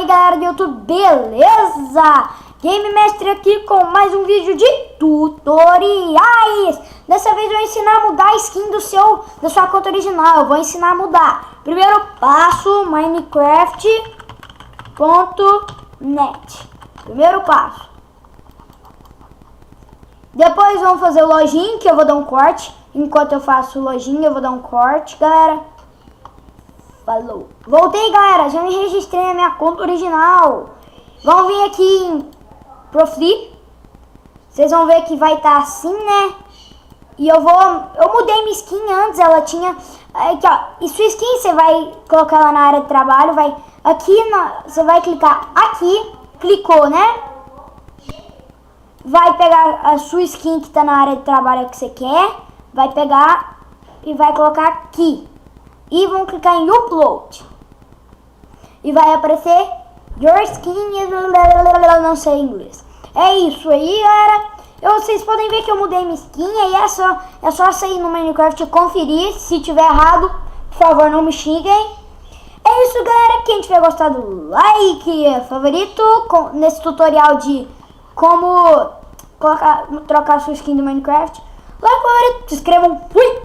aí galera do YouTube, beleza? Game Mestre aqui com mais um vídeo de tutoriais. Dessa vez eu vou ensinar a mudar a skin da sua conta original. Eu vou ensinar a mudar. Primeiro passo, Minecraft.net. Primeiro passo. Depois vamos fazer o login, que eu vou dar um corte. Enquanto eu faço o login, eu vou dar um corte, galera. Falou. Voltei, galera. Já me registrei na minha conta original. Vamos vir aqui em Profile. Vocês vão ver que vai estar assim, né? E eu mudei minha skin antes. Ela tinha aqui, ó. E sua skin você vai colocar lá na área de trabalho. Vai aqui, você vai clicar aqui. Clicou, né? Vai pegar a sua skin que tá na área de trabalho que você quer. Vai pegar e vai colocar aqui. E vão clicar em Upload. E vai aparecer Your Skin. Não sei inglês. É isso aí, galera. Vocês podem ver que eu mudei minha skin. E é só sair no Minecraft e conferir. Se tiver errado, por favor, não me xinguem. É isso, galera. Quem tiver gostado, like, favorito nesse tutorial de como trocar sua skin do Minecraft. Like, favorito, se inscrevam. Fui!